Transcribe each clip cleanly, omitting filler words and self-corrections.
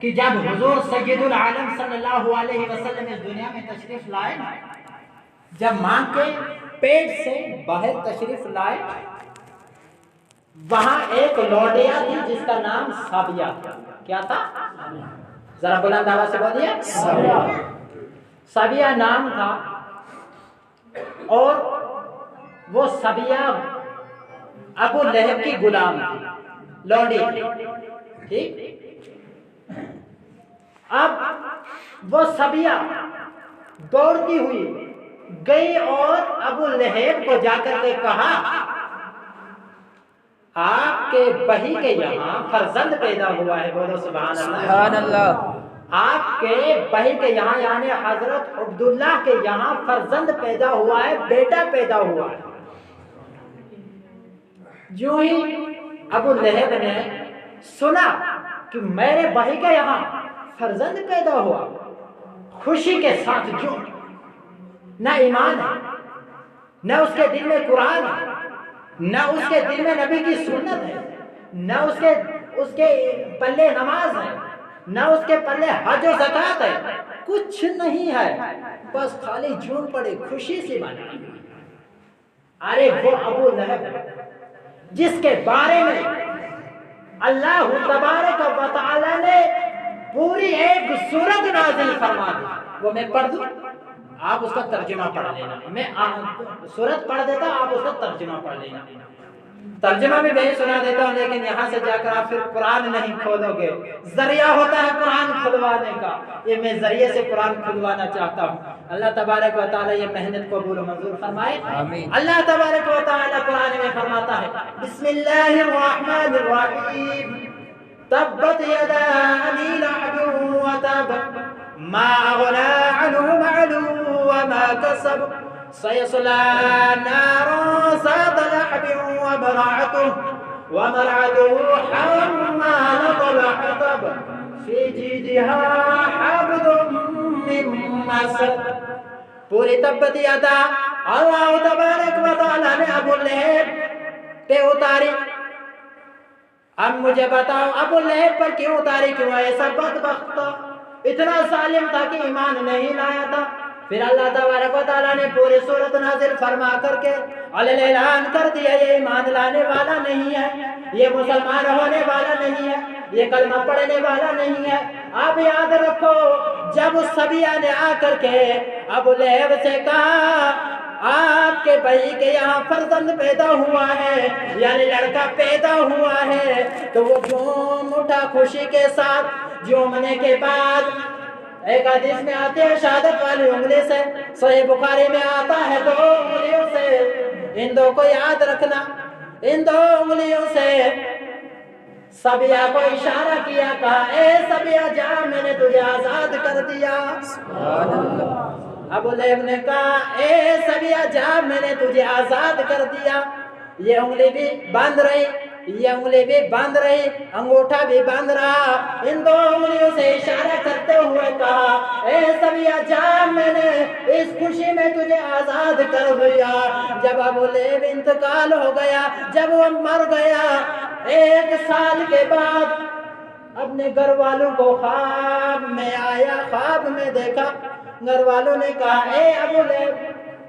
کہ جب حضور سید العالم صلی اللہ علیہ وسلم اس دنیا میں تشریف لائے، جب ماں کے پیٹ سے باہر تشریف لائے، وہاں ایک لوڈیا تھی جس کا نام سابیہ تھا۔ کیا تھا؟ ذرا بلند آواز سے بولیے۔ سابیہ نام تھا، اور وہ سابیہ ابو لہب کی غلام تھی، لوڈی تھی، ٹھیک۔ اب وہ سابیہ دوڑتی ہوئی گئی اور ابو لہب کو جا کر کے کہا، آپ کے بھائی کے یہاں فرزند پیدا ہوا ہے، بولو سبحان اللہ۔ سبحان اللہ۔ آپ کے بھائی کے یہاں یعنی حضرت عبداللہ کے یہاں فرزند پیدا ہوا ہے، بیٹا پیدا ہوا ہے۔ جو ہی ابو لہب نے سنا کہ میرے بھائی کے یہاں فرزند پیدا ہوا، خوشی کے ساتھ جو نہ ایمان ہے، نہ اس کے دل میں قرآن ہے، نہ اس کے دل میں نبی کی سنت ہے، نہ اس کے پلے نماز ہے، نہ اس کے پلے حج و زکات ہے، کچھ نہیں ہے، بس خالی جھوم پڑے، خوشی سے مانا۔ ارے وہ ابو لہب جس کے بارے میں اللہ تبارک و تعالی نے پوری ایک سورت نازل فرما دی، وہ میں پڑھ دوں، آپ اس کا ترجمہ پڑھ لینا، میں سورت پڑھ دیتا، آپ اس کا ترجمہ پڑھ لینا۔ ترجمہ بھی میں سنا دیتا ہوں، لیکن یہاں سے جا کر آپ پھر قرآن نہیں کھولو گے، ذریعہ ہوتا ہے قرآن کھلوانے کا، یہ میں ذریعے سے قرآن کھلوانا چاہتا ہوں۔ اللہ تبارک و تعالی یہ محنت قبول و منظور فرمائے، آمین۔ اللہ تبارک و تعالی قرآن میں فرماتا ہے، بسم اللہ الرحمن الرحیم، تبت یدا ابی لہب وتب ما اغنى عنه ماله وما كسب سيصلى نارا ذات لهب وامرأته حمالة الحطب في جيدها حبل من مسد۔ پوری تبت یدا اللہ تبارک و تعالی نے ابو لہب پہ اتاری۔ اب مجھے بتاؤ ابو لہب پر کیوں اتاری، کیوں ایسا بدبخت تھا، اتنا ظالم تھا کہ ایمان نہیں لایا تھا۔ پھر اللہ تبارک و تعالیٰ نے پوری سورت نازل فرما کر کے اعلان کر دیا، یہ ایمان لانے والا نہیں ہے، یہ مسلمان ہونے والا نہیں ہے، یہ کلمہ پڑھنے والا نہیں ہے۔ آپ یاد رکھو، جب اس سبیہ نے آ کر کے ابو لہب سے کہا آپ کے بھائی کے یہاں فرزند پیدا ہوا ہے، یعنی لڑکا پیدا ہوا ہے، تو وہ جھوم اٹھا خوشی کے ساتھ۔ جھومنے کے بعد ایک حدیث میں آتے ہیں شہادت والی انگلی سے، صحیح بخاری میں آتا ہے 2 انگلیوں سے، ان 2 کو یاد رکھنا، ان 2 انگلیوں سے سبیہ کو اشارہ کیا، کہا اے سبیہ جا، میں نے تجھے آزاد کر دیا۔ سبحان اللہ۔ ابو لہب نے کہا اے سبیہ جا، میں نے تجھے آزاد کر دیا۔ یہ انگلی بھی باندھ رہی، یہ انگلی بھی باندھ رہی، انگوٹھا بھی باندھ رہا، ان 2 انگلیوں سے اشارہ کرتے ہوئے کہا اے سبیہ جا، میں نے اس خوشی میں تجھے آزاد کر دیا۔ جب ابو لہب انتقال ہو گیا، جب وہ مر گیا، 1 سال کے بعد اپنے گھر والوں کو خواب میں آیا، خواب میں دیکھا، گھر والوں نے کہا اے ابو لہب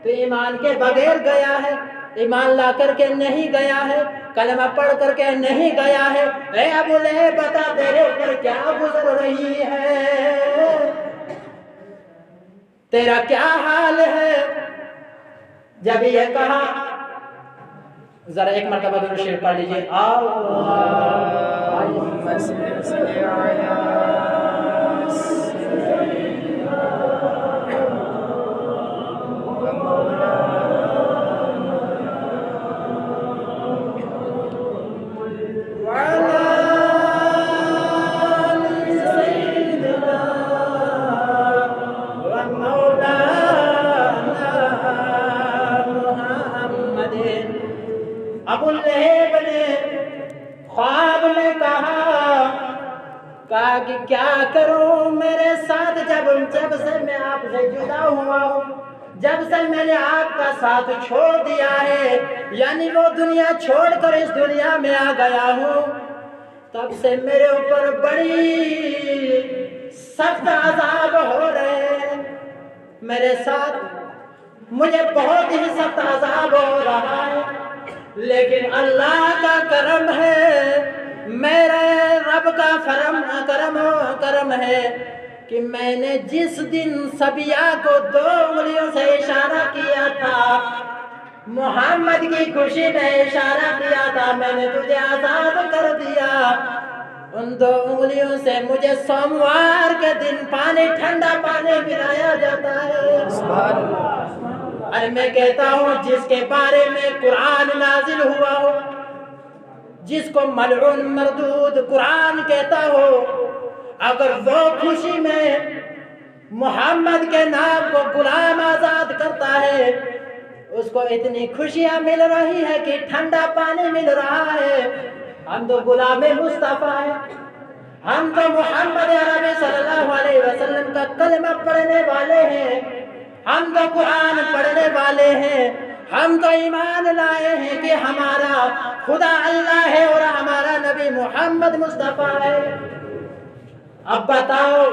تو ایمان کے بغیر گیا ہے، ایمان لا کر کے نہیں گیا ہے، کلمہ پڑھ کر کے نہیں گیا ہے، اے ابو لہب بتا تیرے اوپر کیا گزر رہی ہے، تیرا کیا حال ہے۔ جب یہ کہا، ذرا ایک مرتبہ درود شریف پڑھ لیجیے، اللہم صلی علی ابو لہب نے خواب میں کہا کہ کیا کروں میرے ساتھ، جب سے میں آپ سے جدا ہوا ہوں، جب سے میں نے آپ کا ساتھ چھوڑ دیا ہے، یعنی وہ دنیا چھوڑ کر اس دنیا میں آ گیا ہوں، تب سے میرے اوپر بڑی سخت عذاب ہو رہے ہیں، میرے ساتھ مجھے بہت ہی سخت عذاب ہو رہا ہے، لیکن اللہ کا کرم ہے، میرے رب کا کرم ہے کہ میں نے جس دن سبیہ کو 2 انگلیوں سے اشارہ کیا تھا، محمد کی خوشی میں اشارہ کیا تھا، میں نے تجھے آزاد کر دیا، ان 2 انگلیوں سے مجھے سوموار کے دن ٹھنڈا پانی پلایا جاتا ہے۔ سبحان اللہ۔ اور میں کہتا ہوں جس کے بارے میں قرآن نازل ہوا ہو، جس کو ملعون مردود قرآن کہتا ہو، اگر وہ خوشی میں محمد کے نام کو غلام آزاد کرتا ہے، اس کو اتنی خوشیاں مل رہی ہے کہ ٹھنڈا پانی مل رہا ہے، ہم تو غلام مصطفیٰ ہیں، ہم تو محمد عربی صلی اللہ علیہ وسلم کا کلمہ پڑھنے والے ہیں، ہم تو قرآن پڑھنے والے ہیں، ہم تو ایمان لائے ہیں کہ ہمارا خدا اللہ ہے اور ہمارا نبی محمد مصطفیٰ ہے۔ اب بتاؤ،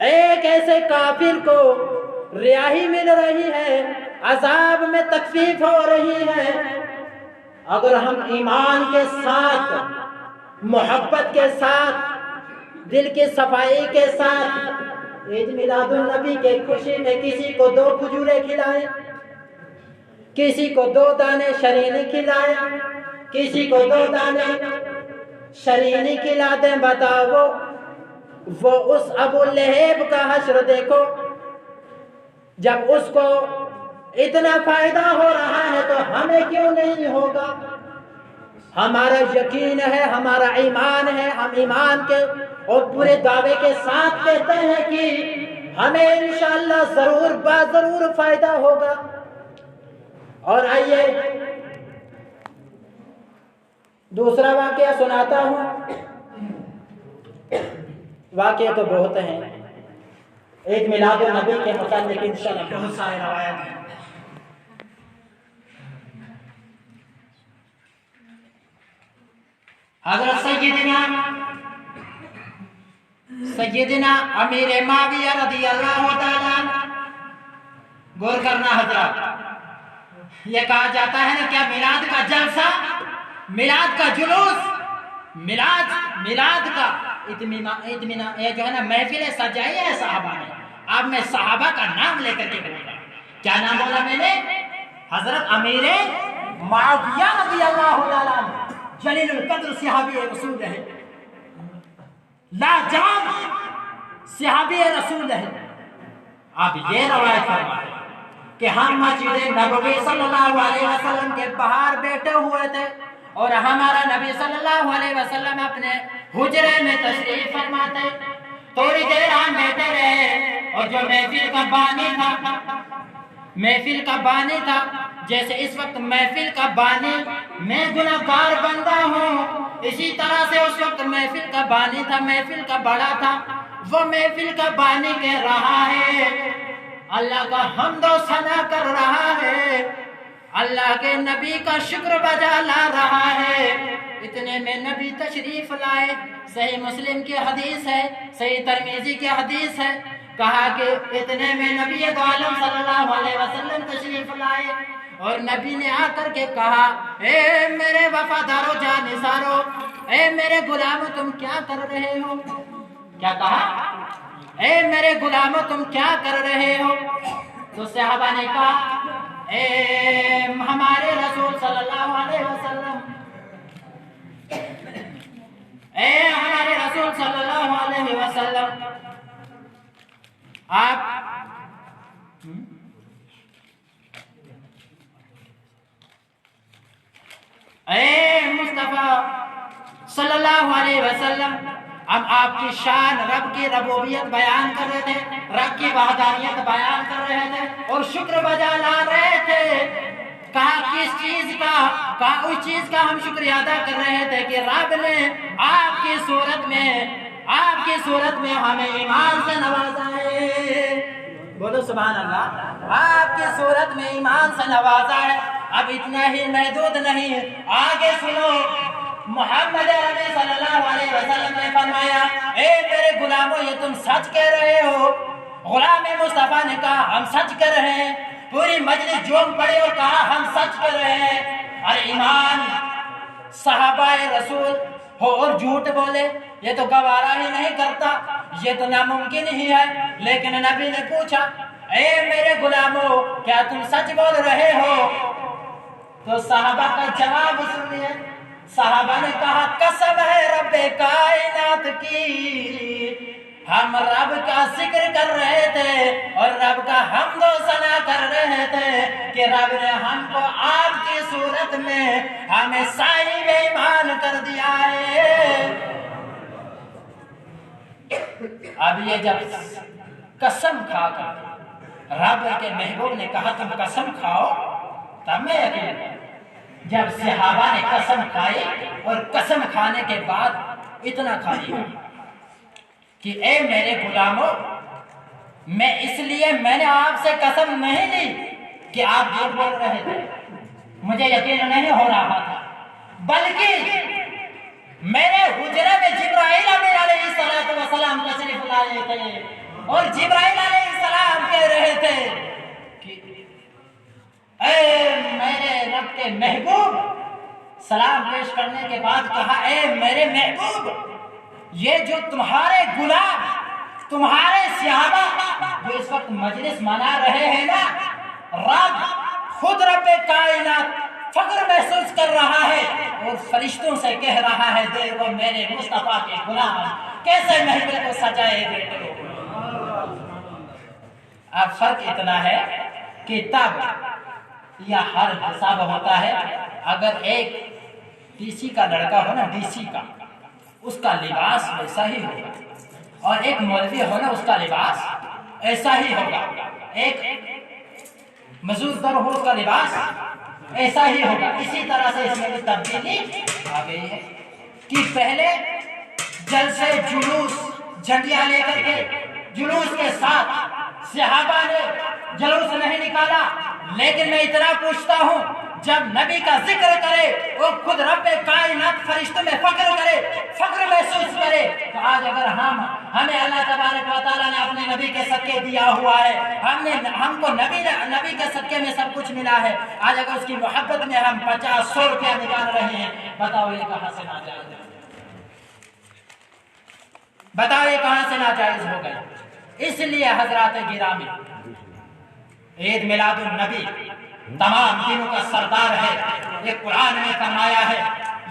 ایک ایسے کافر کو رہائی مل رہی ہے، عذاب میں تخفیف ہو رہی ہے، اگر ہم ایمان کے ساتھ، محبت کے ساتھ، دل کی صفائی کے ساتھ عید میلاد النبی کے خوشی میں کسی کو 2 کھجوریں کھلائیں، کسی کو 2 دانے شرینی کھلائیں، کسی کو 2 دانے شرینی کھلا دیں، بتاؤ وہ اس ابو لہب کا حشر دیکھو، جب اس کو اتنا فائدہ ہو رہا ہے تو ہمیں کیوں نہیں ہوگا؟ ہمارا یقین ہے، ہمارا ایمان ہے، ہم ایمان کے اور پورے دعوے کے ساتھ کہتے ہیں کہ ہمیں انشاءاللہ ضرور فائدہ ہوگا۔ اور آئیے دوسرا واقعہ سناتا ہوں، واقعہ تو بہت ہیں، عید میلاد النبی کے متعلق انشاءاللہ بہت سارے روایات ہیں۔ حضرت سیدنا امیر معاویہ رضی اللہ تعالیٰ غور کرنا حضرات، یہ کہا جاتا ہے کہ میلاد کا جلسہ، میلاد کا جلوس، میلاد کا اطمینان، یہ جو ہے نا محفل سجائی ہے صحابہ نے۔ اب میں صحابہ کا نام لے کر کے بولا، کیا نام بولا میں نے؟ حضرت امیر معاویہ رضی اللہ تعالیٰ جلیل القدر صحابی رسول ہے، لاجواب صحابی رسول ہے۔ اب یہ روایت فرمائے کہ ہم مسجد نبوی صلی اللہ علیہ وسلم کے باہر بیٹھے ہوئے تھے اور ہمارا نبی صلی اللہ علیہ وسلم اپنے حجرے میں تشریف فرماتے، تھوڑی دیر ہم بیٹھے رہے، اور جو محفل کا بانی تھا، جیسے اس وقت محفل کا بانی میں گناہگار بندہ ہوں، اسی طرح سے اس وقت محفل کا بانی تھا، محفل کا بڑا تھا، وہ محفل کا بانی کہہ رہا ہے، اللہ کا حمد و ثنا کر رہا ہے، اللہ کے نبی کا شکر بجا لا رہا ہے۔ اتنے میں نبی تشریف لائے، صحیح مسلم کی حدیث ہے، صحیح ترمذی کی حدیث ہے، کہا کہ اتنے میں نبی عالم صلی اللہ علیہ وسلم تشریف لائے، اور نبی نے آ کر کے کہا، اے میرے وفادارو جانثارو، اے میرے غلامو تم کیا کر رہے ہو؟ کیا کہا؟ اے میرے غلامو تم کیا کر رہے ہو؟ تو صحابہ نے کہا، اے ہمارے رسول صلی اللہ علیہ وسلم، اے ہمارے رسول صلی اللہ علیہ وسلم، آپ اے مصطفیٰ صلی اللہ علیہ وسلم، ہم آپ کی شان، رب کی ربوبیت بیان کر رہے تھے، رب کی وحدانیت بیان کر رہے تھے اور شکر بجا لا رہے تھے۔ کہا کس چیز کا؟ کہا اس چیز کا ہم شکریہ ادا کر رہے تھے کہ رب نے آپ کی صورت میں ہمیں ایمان سے نوازا ہے۔ بولو سبحان اللہ، آپ کی صورت میں ایمان سے نوازا ہے۔ اب اتنا ہی محدود نہیں، آگے سنو، محمد عربی صلی اللہ علیہ وسلم نے فرمایا اے میرے غلاموں یہ تم سچ کہہ رہے ہو؟ غلام مصطفیٰ نے کہا ہم سچ کہہ رہے ہیں۔ پوری مجلس جھوم پڑی اور کہا ہم سچ کہہ رہے ہیں۔ اور ایمان صحابہ رسول ہو اور جھوٹ بولے یہ تو گوارا ہی نہیں کرتا، یہ تو ناممکن ہی ہے۔ لیکن نبی نے پوچھا اے میرے غلاموں کیا تم سچ بول رہے ہو؟ تو صحابہ کا جواب سنیے۔ صحابہ نے کہا قسم ہے رب کائنات کی، ہم رب کا ذکر کر رہے تھے اور رب کا حمد و ثنا کر رہے تھے کہ رب نے ہم کو آپ کی صورت میں ہمیں صاحب ایمان کر دیا ہے۔ اب یہ جب قسم کھا کر رب کے محبوب نے کہا تم قسم کھاؤ تب میں یقین ہے۔ جب صحابہ نے قسم کھائی اور قسم کھانے کے بعد اتنا کھا لیا کہ اے میرے غلاموں میں نے آپ سے قسم نہیں لی کہ آپ جھوٹ بول رہے تھے، مجھے یقین نہیں ہو رہا تھا، بلکہ میں نے حجرے میں جبرائیل امین علیہ السلام تشریف لائے تھے اور جبرائیل علیہ السلام کہہ رہے تھے کہ اے میرے رب کے محبوب، سلام پیش کرنے کے بعد کہا اے میرے محبوب یہ جو تمہارے غلام تمہارے صحابہ جو اس وقت مجلس منا رہے ہیں نا، رب خود رب کائنات فخر محسوس کر رہا ہے اور فرشتوں سے کہہ رہا ہے دیکھو میرے مصطفیٰ کے غلام کیسے محفل کو سجائے دیتے ہو۔ اب فرق اتنا ہے کہ تب یا ہر حساب ہوتا ہے اگر ایک ڈی سی کا لڑکا ہو نا، ڈی سی کا اس کا لباس ویسا ہی ہوگا، اور ایک مولوی ہو نا اس کا لباس ایسا ہی ہوگا، ایک مزدور در ہو اس کا لباس ایسا ہی ہوگا۔ اسی طرح سے اس میں بھی تبدیلی آ گئی ہے کہ پہلے جلسے جلوس جھنڈیاں لے کر کے جلوس کے ساتھ صحابہ نے جلوس نہیں نکالا، لیکن میں اتنا پوچھتا ہوں جب نبی کا ذکر کرے وہ خود رب کائنات فرشتوں میں فخر کرے، فخر محسوس کرے، تو آج اگر ہمیں اللہ تبارک و تعالیٰ نے اپنے نبی کے صدقے دیا ہوا ہے، ہم کو نبی کے صدقے میں سب کچھ ملا ہے، آج اگر اس کی محبت میں ہم 50-100 روپیہ نکال رہے ہیں، بتاؤ یہ کہاں سے ناجائز ہے؟ بتاؤ یہ کہاں سے ناجائز ہو گئے؟ اس لیے حضرات گرامی عید میلاد النبی تمام دنوں کا سردار ہے، یہ قرآن نے فرمایا ہے،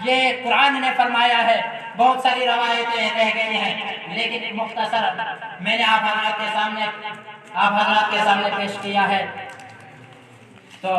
یہ قرآن نے فرمایا ہے۔ بہت ساری روایتیں رہ گئی ہیں لیکن مختصر میں نے آپ حضرات کے سامنے پیش کیا ہے۔ تو